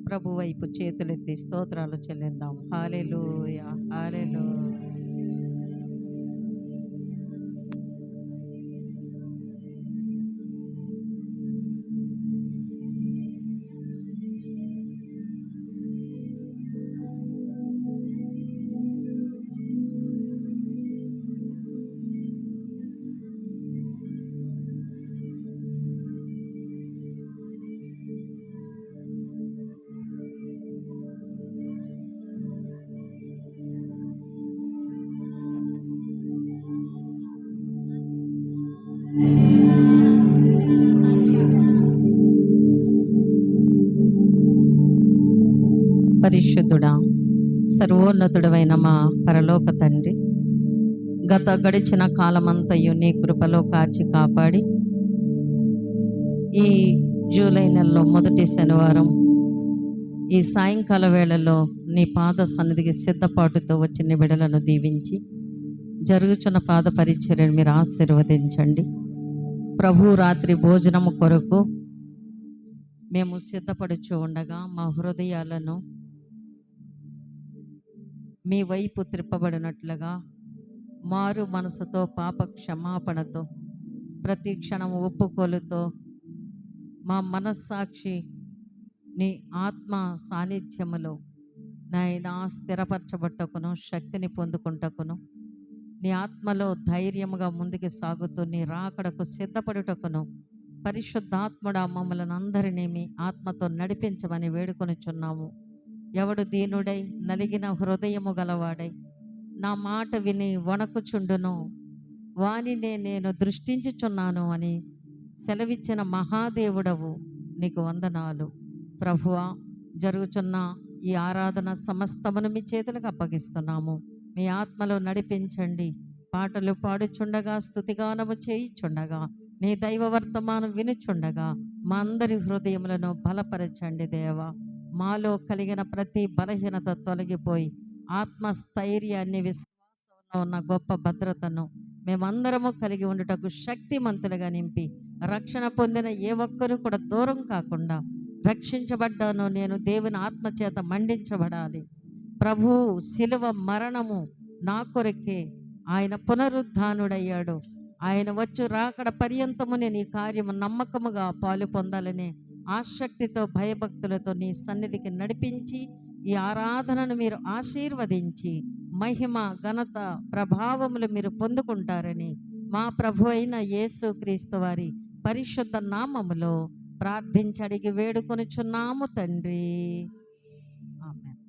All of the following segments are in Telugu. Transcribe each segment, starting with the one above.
ప్రభు వైపు చేతులెత్తి స్తోత్రాలు చెల్లిందాం. హల్లెలూయా, హల్లెలూయా. పరిశుద్ధుడా, సర్వోన్నతుడవైన మా పరలోక తండ్రి, గడిచిన కాలమంతయు నీ కృపలో కాచి కాపాడి ఈ జూలై నెలలో మొదటి శనివారం ఈ సాయంకాల వేళలో నీ పాద సన్నిధికి సిద్ధపాటుతో వచ్చిన బిడలను దీవించి జరుగుచున్న పాద పరిచర్యను మీరు ఆశీర్వదించండి. ప్రభు రాత్రి భోజనము కొరకు మేము సిద్ధపడుచు ఉండగా మా హృదయాలను మీ వైపు త్రిప్పబడినట్లుగా మారు మనసుతో, పాప క్షమాపణతో, ప్రతి క్షణం ఒప్పుకోలుతో మా మనస్సాక్షి నీ ఆత్మ సాన్నిధ్యములో నాయనా స్థిరపరచబట్టకును, శక్తిని పొందుకుంటకును, నీ ఆత్మలో ధైర్యముగా ముందుకు సాగుతూ నీ రాకడకు సిద్ధపడుటకును పరిశుద్ధాత్ముడా మమ్మల్ని అందరినీ మీ ఆత్మతో నడిపించమని వేడుకొనిచున్నాము. ఎవడు దీనుడై నలిగిన హృదయము గలవాడై నా మాట విని వణకుచుండును వానినే నేను దృష్టించుచున్నాను అని సెలవిచ్చిన మహాదేవుడవు నీకు వందనాలు. ప్రభువా, జరుగుచున్న ఈ ఆరాధన సమస్తమును మీ చేతులకు అప్పగిస్తున్నాము. మీ ఆత్మలో నడిపించండి. పాటలు పాడుచుండగా, స్తుతిగానము చేయిచుండగా, నీ దైవ వర్తమానం వినుచుండగా మా అందరి హృదయములను బలపరచండి దేవా. మాలో కలిగిన ప్రతి బలహీనత తొలగిపోయి ఆత్మస్థైర్యాన్ని, విశ్వాసంలో ఉన్న గొప్ప భద్రతను మేమందరము కలిగి ఉండుటకు శక్తిమంతులుగా నింపి, రక్షణ పొందిన ఏ ఒక్కరూ కూడా దూరం కాకుండా, రక్షించబడ్డాను నేను దేవుని ఆత్మచేత మండించబడాలి. ప్రభు శిలువ మరణము నా కొరకే, ఆయన పునరుద్ధానుడయ్యాడు, ఆయన వచ్చు రాకడ పర్యంతము నేను ఈ కార్యము నమ్మకముగా పాలు పొందాలనే ఆసక్తితో, భయభక్తులతో నీ సన్నిధికి నడిపించి ఈ ఆరాధనను మీరు ఆశీర్వదించి మహిమ, ఘనత, ప్రభావములు మీరు పొందుకుంటారని మా ప్రభు అయిన యేసు క్రీస్తు వారి పరిశుద్ధ నామములో ప్రార్థించి అడిగి వేడుకొనుచున్నాము తండ్రి. ఆమేన్.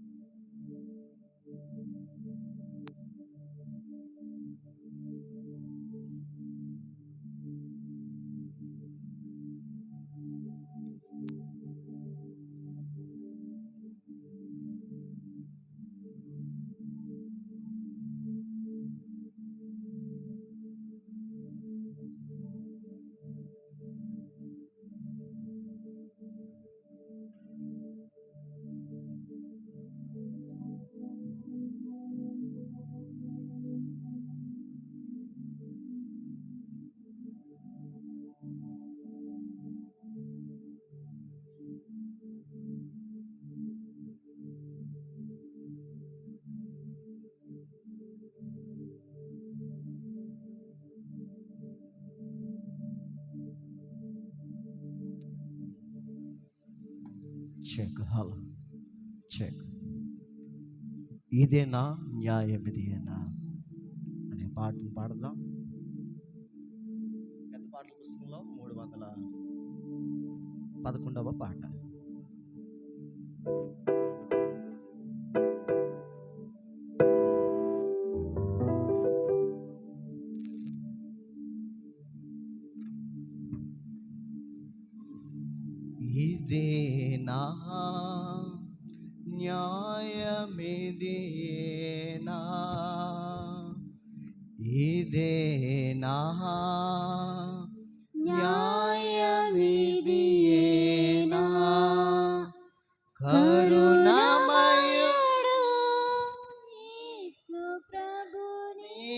Check hello check. ఇదేనా న్యాయం, ఇదేనా అనే పాటను పాడదాం. పెద్ద పాటల పుస్తకంలో 311వ పాట. ఇదేనా న్యాయమిదేనా, ఇదేనా న్యాయమిదేనా, కరుణామయుడు యేసు ప్రభుని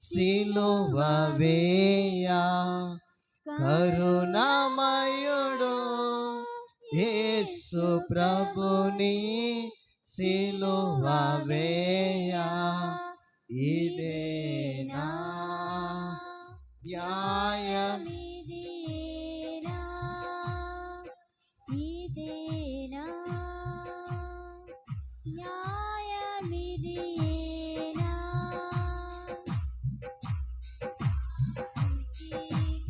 సిలువ వేయ, కరుణామయుడు యేసు యేసు ప్రభుని సిలువ వేయ ఇదేనా న్యాయం ఇదేనా ఇదేనా న్యాయమిదేనా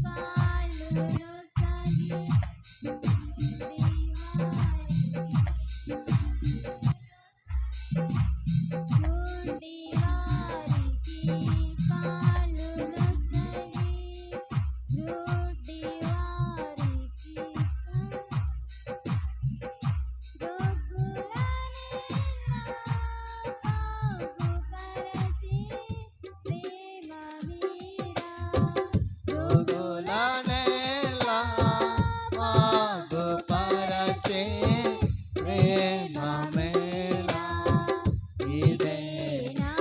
కాళ్ళులో సాగి గుండి వారికి కాళ్ళులో సాగి గుడ్డి వారికి రోగులనేలా బాగుపరచే ప్రేమ మేలా ఇదేనా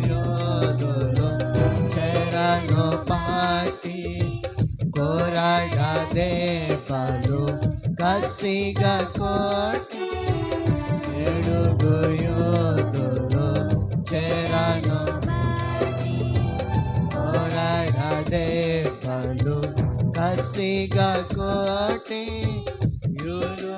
యోధులు చెరను పాటి కోరగా దేపలు కసిగా కోటి ఏడుగు యోధులు చెరను కోరగా దేపలు కసిగా కోటి యూదుల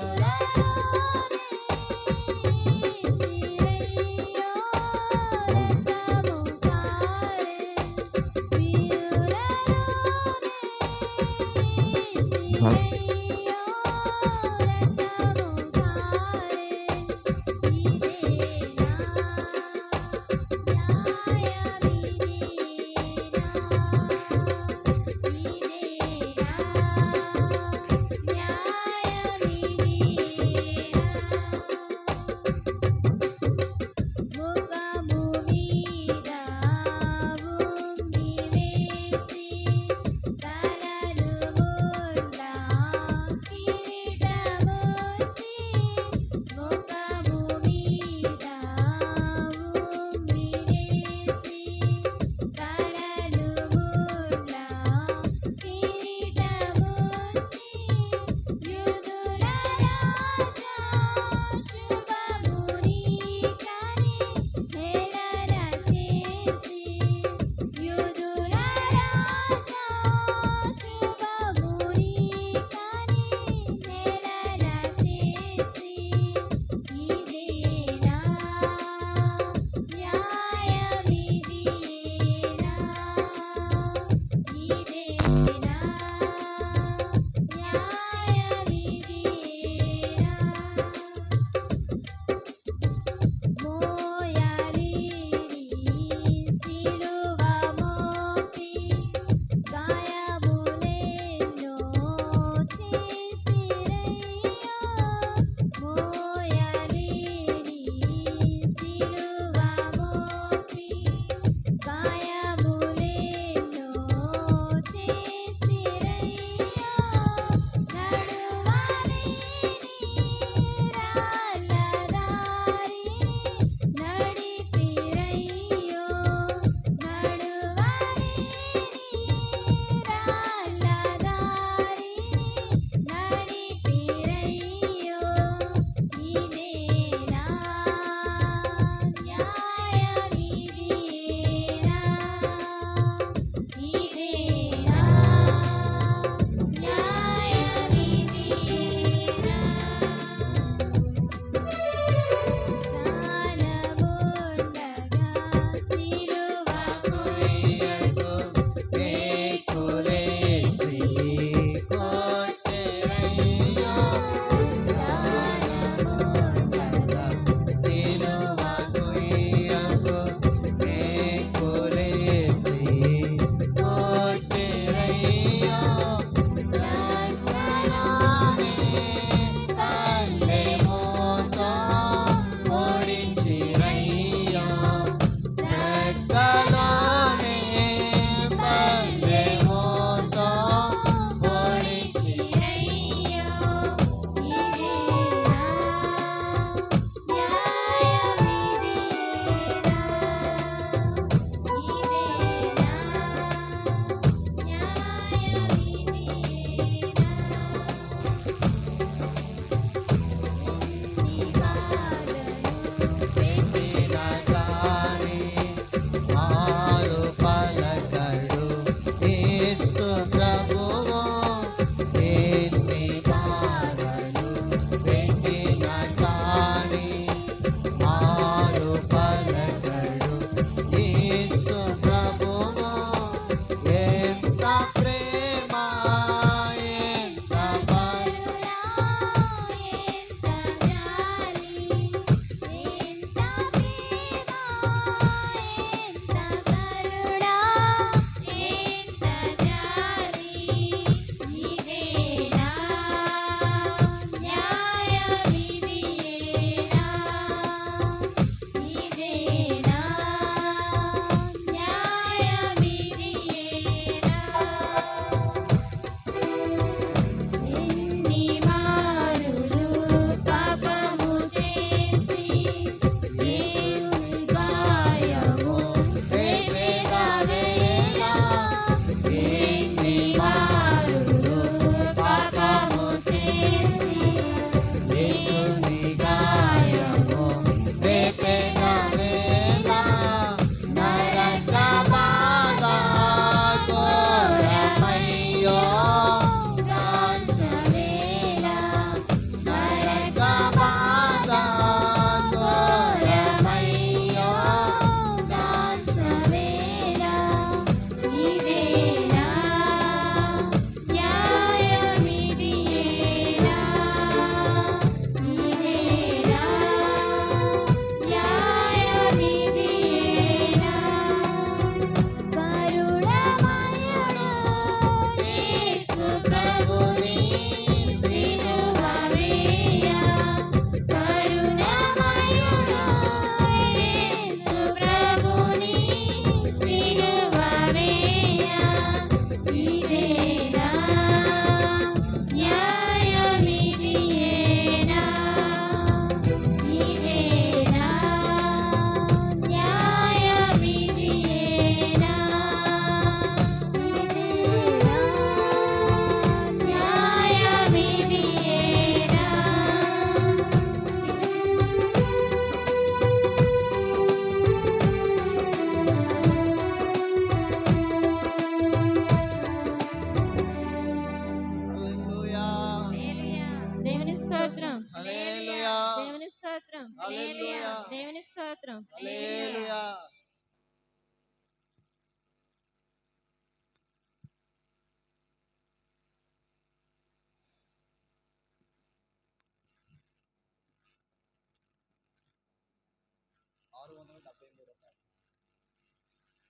స్తోత్రం హల్లెలూయా దేవుని స్తోత్రం హల్లెలూయా దేవుని స్తోత్రం హల్లెలూయా.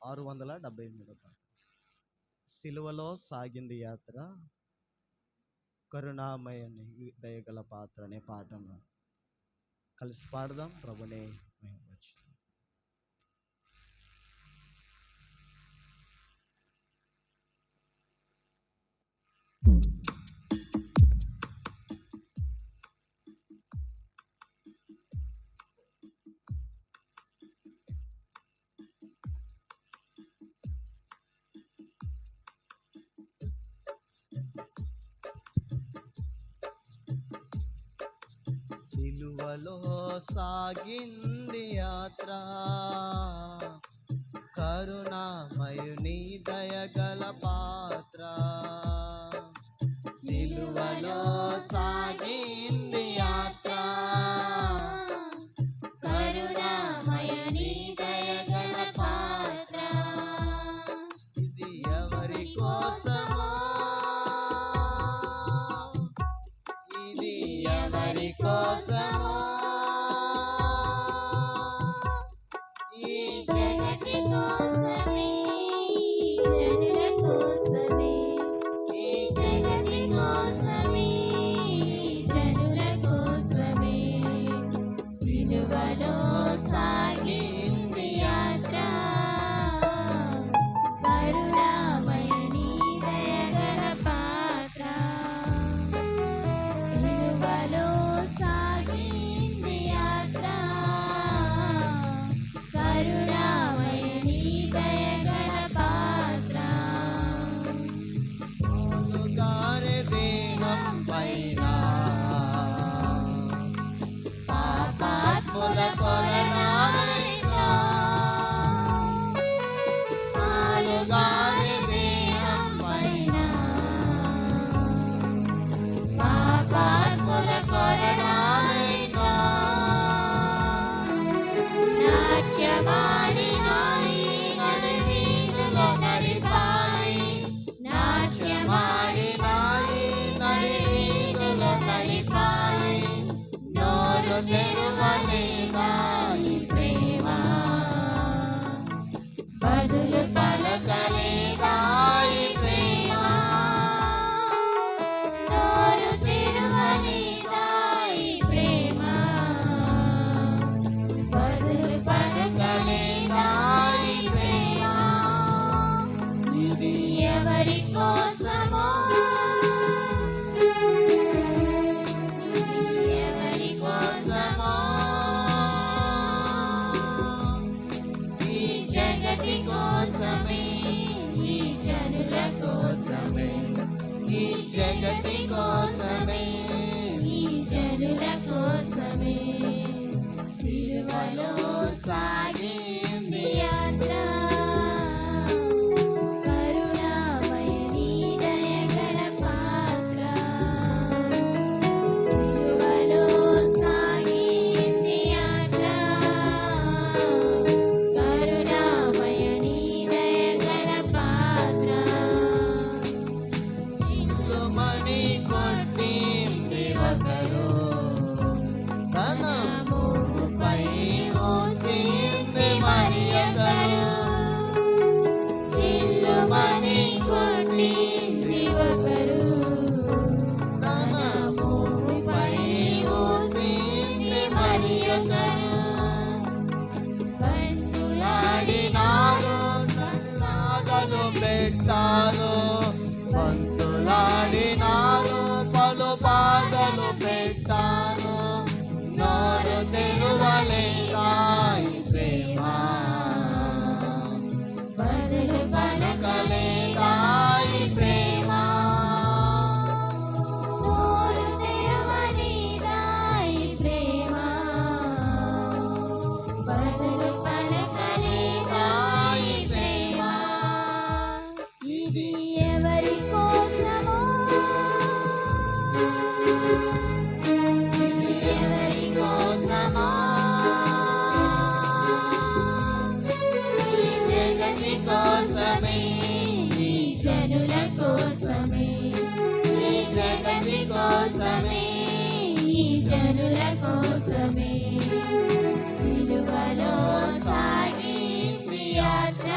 ఆరు వందల 673 పాట. సిలువలో సాగింది యాత్ర, కరుణామయని దయగల పాత్ర అనే పాటను కలిసి పాడదాం. ప్రభునే మహిమపరచు. సిలువలో సాగింది యాత్ర, కరుణామయుని దయగల పాత్ర. సిలువలో సాగింది యాత్ర, కరుణామయుని దయగల పాత్ర. ఇది ఎవరి కోసమో, ఇది ఎవరి కోసమో, ఈ జగతి కోసమే జనుల కోసమే ఈ జగతి కోసమే జనుల కోసమే సిలువలో సాగింది యాత్ర, కరుణామయుని దయగల పాత్ర. సిలువలో సాగింది యాత్ర, కరుణామయుని దయగల పాత్ర. గారె దేహం పైన పాపాత్ముల కొరనాలైనా, పాలుగారె దేహం పైన పాపాత్ముల కొరడాలైనా, నాట్యమాడినాయి నడివీధుల నడిపాయి, నాట్యమాడినాయి నడివీధుల నడిపాయి, నోరు తెరువలేదాయి ప్రేమ, బదులు పలకలేదాయి ప్రేమ, నోరు తెరువలేదాయి ప్రేమ, బదులు పలకలేదాయి ప్రేమ. ఇది ఎవరి కోసమో, ఎవరి కోసమో, ఈ జగతి కోసమే, ఈ జనుల కోసమే, ఈ జగతి కోసమే, ఈ జనుల కోసమే సిలువలో సాగింది యాత్ర, కరుణామయుని దయగల పాత్ర. సిలువలో సాగింది యాత్ర, కరుణామయుని దయగల పాత్ర. చిల్లుమని కొట్టింది ఒకరు, తన మూపై మోసింది మరి ఒకరు. చిల్లుమని కొట్టింది ఒకరు, తన మూపై మోసింది మరి ఒకరు. బంతులాడినారు, సన్నాగలు పెట్టారు, బంతులాడినారు, పలు బాధలు పెట్టారు, నోరు తెరువలేదాయి ప్రేమ, బదులు పలకలేదాయి ప్రేమ, నోరు తెరవనిదాయి ప్రేమ, కోసమే సిలువలో సాగింది యాత్ర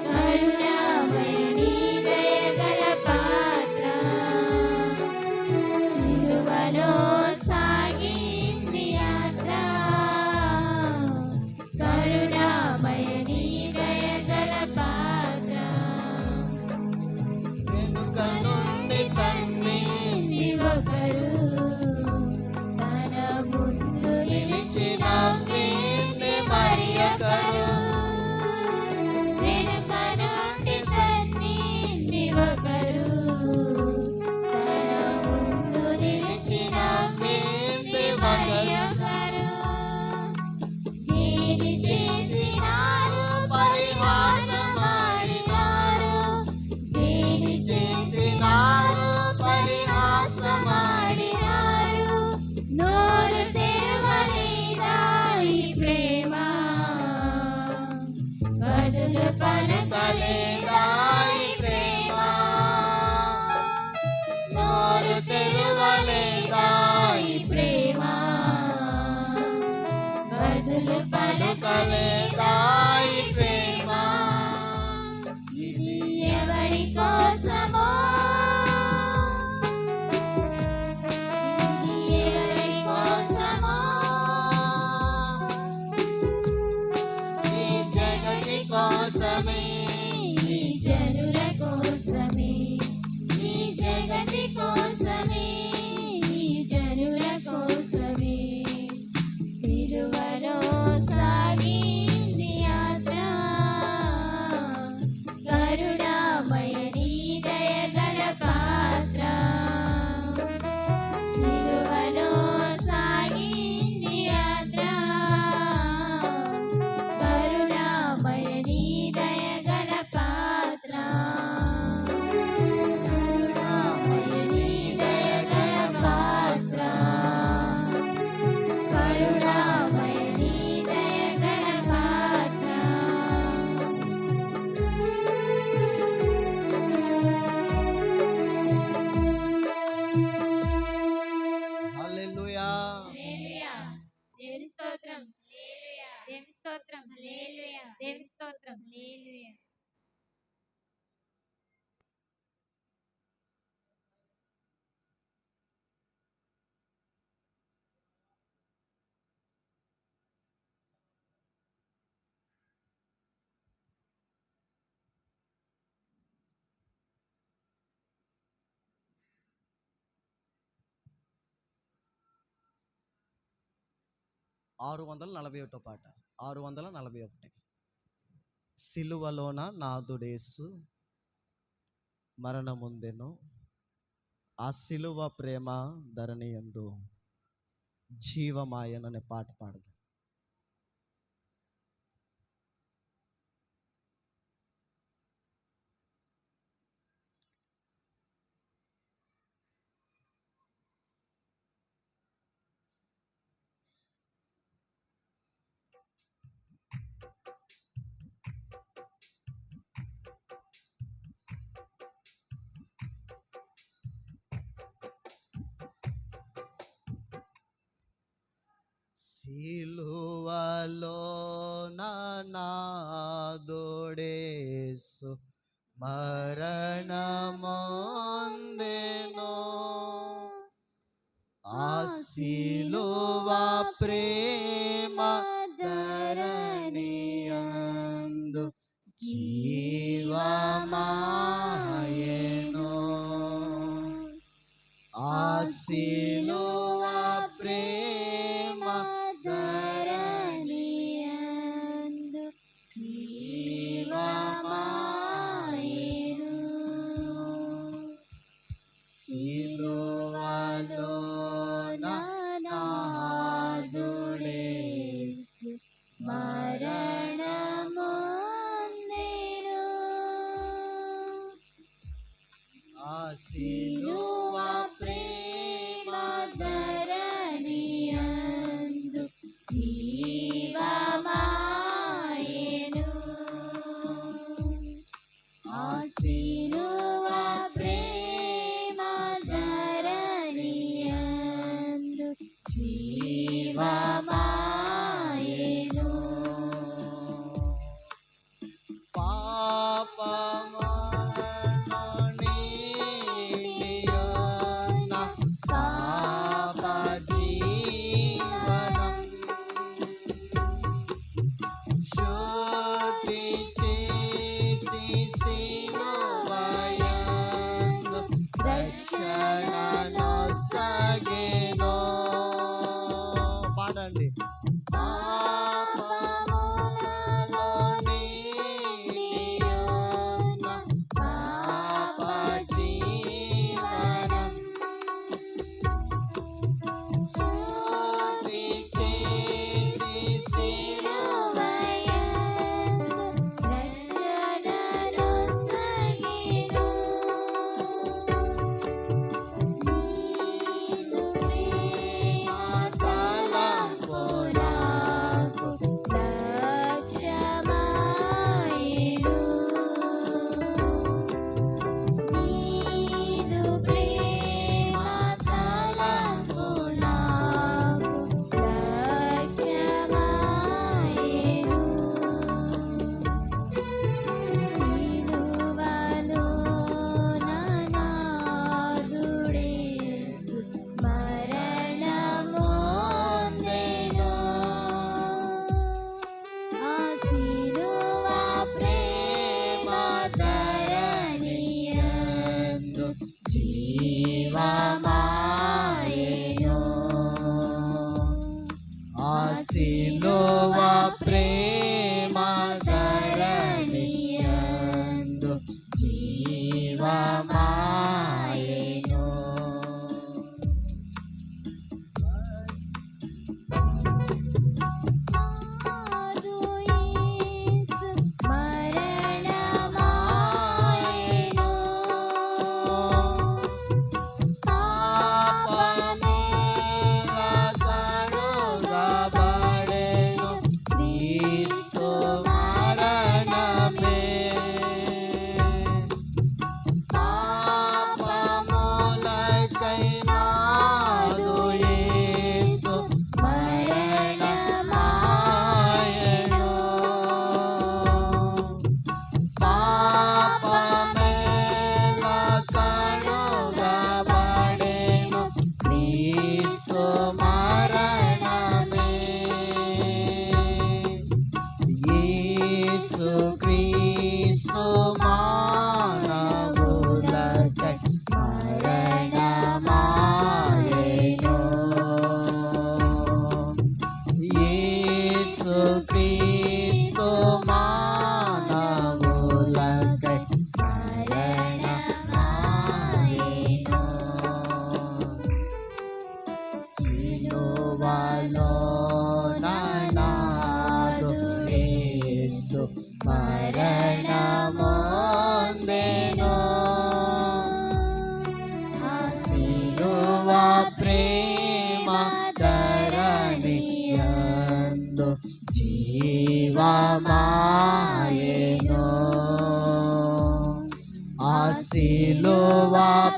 కరుణామయ నీ దయగల పాత్ర సిలువలో సాగింది యాత్ర కరుణామయ నీ దయగల పాత్ర వెనుక నుండి తండ్రి ఒకరు తన ముందు నిలిచిన వీణ్ణి మరి ఒకరు వెనుక నుండి తన్నింది ఒకరు తన ముందు నిలిచిన వీణ్ణి మరి ఒకరు ఒకరు ఏది చేసినారు పరిహాసమాడినారు ఏది చేసినారు పరిహాసమాడినారు నోరు తెరవలేదా ఈ ప్రేమ బదులు పలకలేదా ఈ ప్రేమ నోరు తెరవలేదా ఈ ప్రేమ బదులు పలకలేదా ఈ ప్రేమ ఇది ఎవరి కోసమో ఇది ఎవరి కోసమో ఈ జగతి కోసమే ఈ జనుల కోసమే ఈ జగతి కోసమే ఈ జనుల కోసమే సిలువలో సాగింది యాత్ర కరుణామయ నీ దయగల పాత్ర సిలువలో సాగింది యాత్ర కరుణామయ నీ దయగల పాత్ర కరుణామయ నీ దయగల పాత్ర కరుణామయ నీ దయగల పాత్ర హల్లెలూయా హల్లెలూయా దేవుని స్తోత్రం హల్లెలూయా దేవుని స్తోత్రం హల్లెలూయా దేవుని స్తోత్రం హల్లెలూయా ఆరు 641 పాట 641 సిలువలోన నాదుడేసు మరణముందెను ఆ సిలువ ప్రేమ ధరణి యందు జీవమాయననే పాట పాడదు. సిలువలో నాదుడేసు మరణముందెను ఆ సిలువ ప్రేమ ధరణి యందు జీవమాయెను ఆ సిలువ ప్రేమ ధరణి యందు జీవమాయెను సిలువలో నాదుడేసు మరణముందెను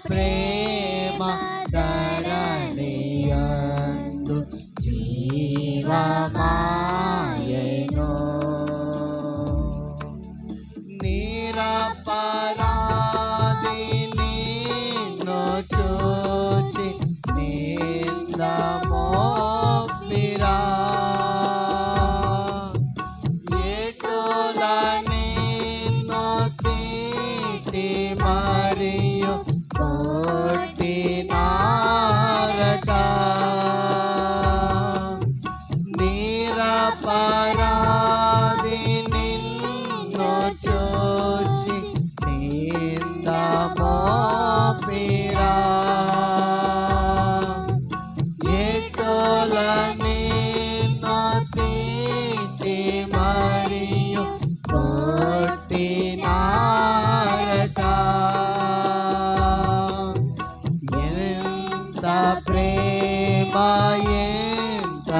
ప్రేమ ధరణియందు జీవమాయెను. నిరపరాధి నిన్ను చూచి నింద మోపిరా, ఎటుల నిన్ను తిట్టి మరియు కొట్టినారట. నిరపరాధి నిన్ను చూచి నింద మోపిరా, ఎటుల నిన్ను తిట్టి మరియు కొట్టినారట. ఎంత ప్రేమ ఎంత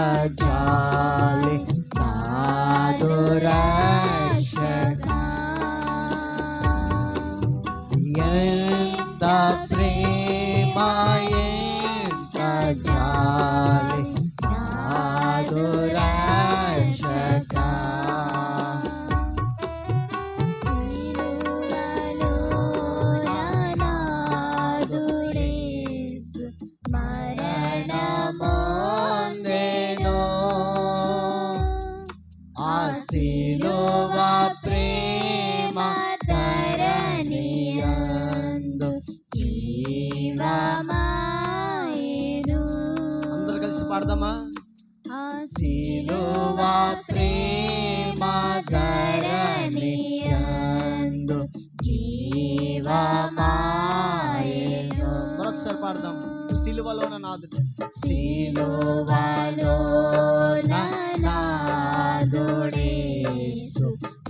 జాలి నాదు రక్షకా, ఎంత ప్రేమ ఎంత జాలి నాదు రక్షకా. సిలువలో నాదుడేసు మరణమొందెను, ఆ సిలువ ప్రేమ ధరణియందు జీవమాయెను. అందరూ కలిసి పాడదామా? ఆ సిలువ ప్రేమ ధరణియందు జీవమాయెను. మరొకసారి పాడదాం. సిలువలోన నాదుడు, సిలువలోన నాదుడేసు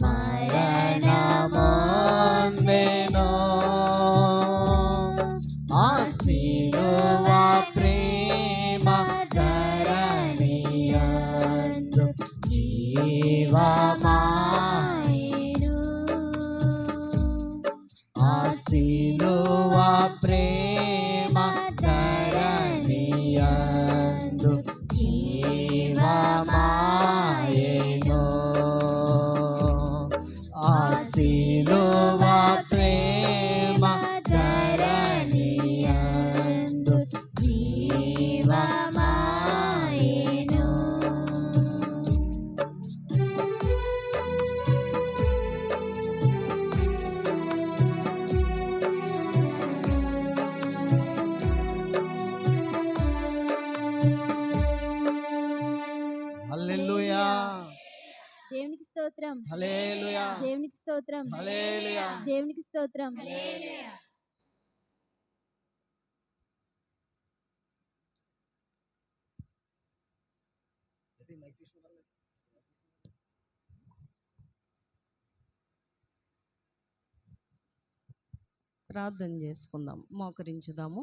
మరణమొందెను, ఆ సిలువ ప్రేమ ధరణియందు జీవమాయెను, ఆ సిలువ ప్రేమ ధరణియందు జీవమాయెను, ఆ సిలువ ప్రేమ ధరణియందు జీవమాయెను. హల్లెలూయా, దేవునికి స్తోత్రం, హల్లెలూయా, దేవునికి స్తోత్రం, హల్లెలూయా. దేవునికి స్తోత్రం. ప్రార్థన చేసుకుందాం, మోకరించుదాము.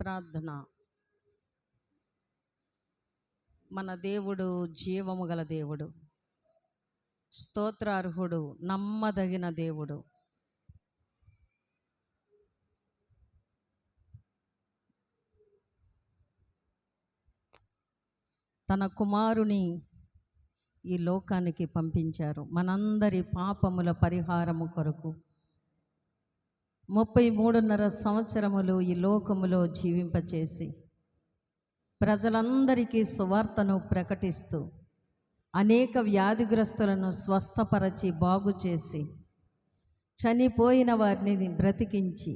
ప్రార్థన. మన దేవుడు జీవము గల దేవుడు, స్తోత్రార్హుడు, నమ్మదగిన దేవుడు. తన కుమారుని ఈ లోకానికి పంపించారు మనందరి పాపముల పరిహారము కొరకు. 33.5 సంవత్సరములు ఈ లోకములో జీవింపచేసి ప్రజలందరికీ సువార్తను ప్రకటిస్తూ అనేక వ్యాధిగ్రస్తులను స్వస్థపరచి బాగు చేసి చనిపోయిన వారిని బ్రతికించి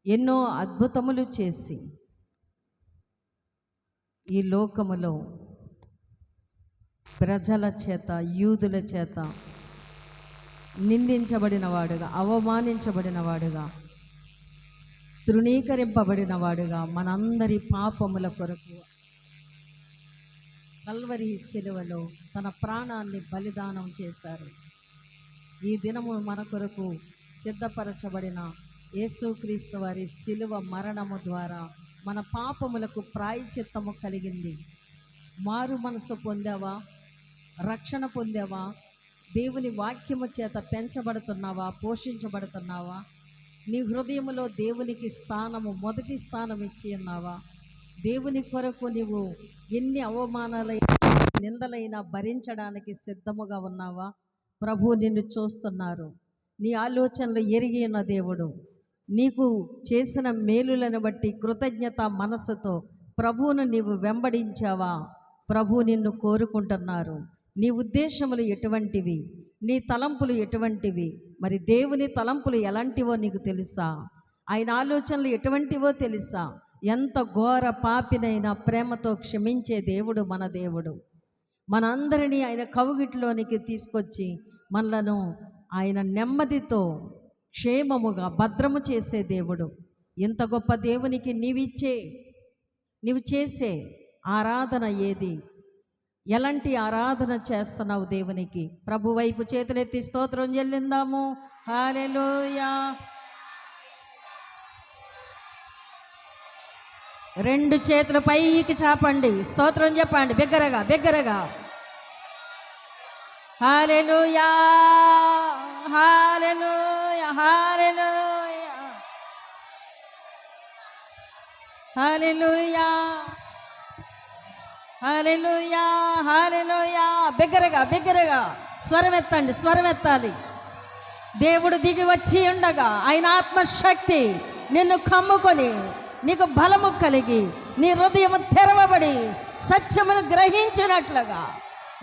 ఎన్నో అద్భుతములు చేసి ఈ లోకములో ప్రజల చేత, యూదుల చేత నిందించబడిన వాడుగా, అవమానించబడిన వాడుగా, తృణీకరింపబడిన వాడుగా మనందరి పాపముల కొరకు కల్వరి శిలువలో తన ప్రాణాన్ని బలిదానం చేశారు. ఈ దినము మన కొరకు సిద్ధపరచబడిన యేసుక్రీస్తు వారి శిలువ మరణము ద్వారా మన పాపములకు ప్రాయశ్చిత్తము కలిగింది. మారు మనసు పొందావా? రక్షణ పొందావా? దేవుని వాక్యము చేత పెంచబడుతున్నావా? పోషించబడుతున్నావా? నీ హృదయములో దేవునికి స్థానము, మొదటి స్థానం ఇచ్చి ఉన్నావా? దేవుని కొరకు నీవు ఎన్ని అవమానాలైనా నిందలైనా భరించడానికి సిద్ధముగా ఉన్నావా? ప్రభు నిన్ను చూస్తున్నారు. నీ ఆలోచనలు ఎరిగి ఉన్న దేవుడు నీకు చేసిన మేలులను బట్టి కృతజ్ఞత మనసుతో ప్రభువును నీవు వెంబడించావా? ప్రభు నిన్ను కోరుకుంటున్నారు. నీ ఉద్దేశములు ఎటువంటివి? నీ తలంపులు ఎటువంటివి? మరి దేవుని తలంపులు ఎలాంటివో నీకు తెలుసా? ఆయన ఆలోచనలు ఎటువంటివో తెలుసా? ఎంత ఘోర పాపినైనా ప్రేమతో క్షమించే దేవుడు మన దేవుడు. మనందరినీ ఆయన కౌగిట్లోనికి తీసుకొచ్చి మనలను ఆయన నెమ్మదితో క్షేమముగా భద్రము చేసే దేవుడు. ఇంత గొప్ప దేవునికి నీవు చేసే ఆరాధన ఏది? ఎలాంటి ఆరాధన చేస్తున్నావు దేవునికి? ప్రభు వైపు చేతులెత్తి స్తోత్రం చెల్లిందాము. హల్లెలూయా. రెండు చేతులు పైకి చాపండి, స్తోత్రం చెప్పండి బిగ్గరగా బిగ్గరగా. హల్లెలూయా హల్లెలూయా హల్లెలూయా హల్లెలూయా హల్లెలూయా హల్లెలూయా. బిగ్గరగా బిగ్గరగా స్వరం ఎత్తండి, స్వరం ఎత్తాలి. దేవుడు దిగి వచ్చి ఉండగా ఆయన ఆత్మశక్తి నిన్ను కమ్ముకొని నీకు బలము కలిగి నీ హృదయము తెరవబడి సత్యమును గ్రహించినట్లుగా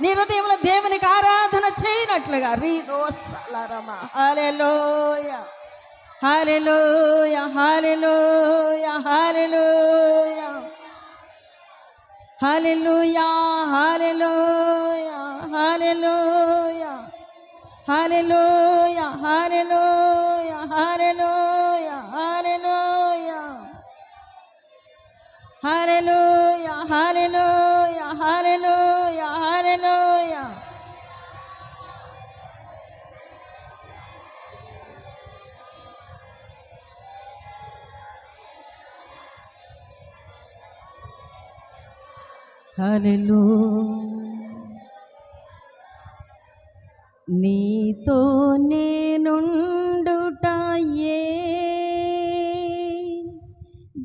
నీ హృదయంలో దేవునికి ఆరాధన చేయనట్లుగా రీదోసలరమ. హల్లెలూయా హల్లెలూయా హల్లెలూయా హల్లెలూయా హల్లెలూయా హల్లెలూయా హల్లెలూయా హల్లెలూయా హల్లెలూయా హల్లెలూయా హల్లెలూయా హల్లెలూయా హల్లెలూయా హల్లెలూయా హల్లెలూయా. హల్లెలూయా. నీతో నేనుండుటయే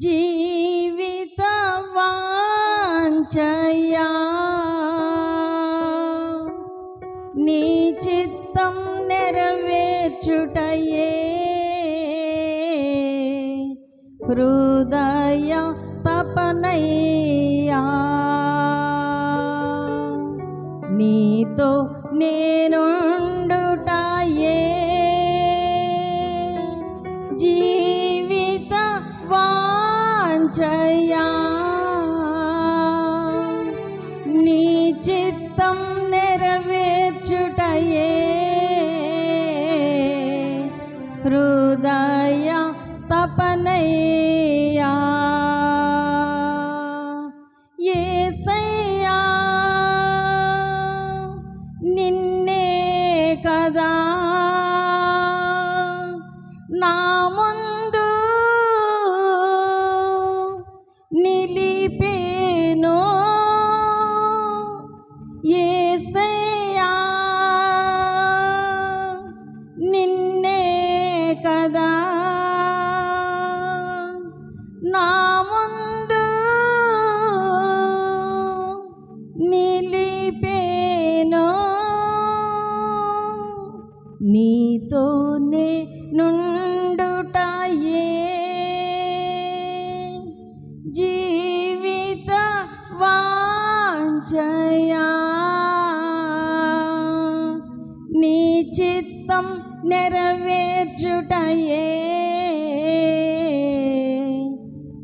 జీవిత వాంఛయా, నీ చిత్తం నెరవేర్చుటయే హృదయ తపనయ్యా. నీతో నేనుండుటయే జీవిత వాంఛయా, నీ చిత్తం నెరవేర్చుటయే హృదయ తపనయ్యా. యేసయ్యా నిన్నే కదా నా ముందు నిలిపేను. యేసయ్యా నిన్నే కదా నా ముందు నిలిపేను. నీతోనే నుండుటయే జీవిత వాంఛయా, నీ చిత్తం నెరవేర్చుటయే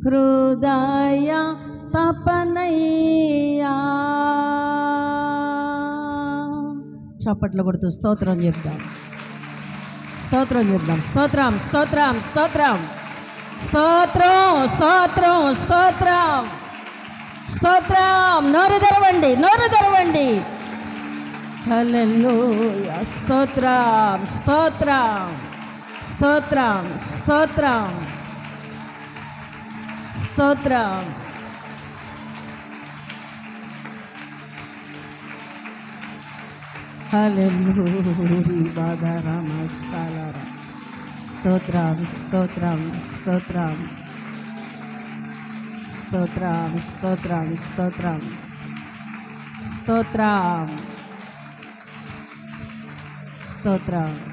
హృదయ తపనయ్యా. చప్పట్లు కొడుతూ స్తోత్రం చెప్దాం, స్తోత్రం చెప్దాం. స్తోత్రం స్తోత్రం స్తోత్రం స్తోత్రం స్తోత్రం స్తోత్రం. స్తోత్రం. నోరు తెరవండి, నోరు తెరవండి. హల్లెలూయా. స్తోత్రం, స్తోత్రం, స్తోత్రం, స్తోత్రం, స్తోత్రం. హల్లెలూయా. స్తోత్రం, స్తోత్రం, స్తోత్రం, స్తోత్రం, స్తోత్రం, స్తోత్రం, స్తోత్రం, స్తోత్రం.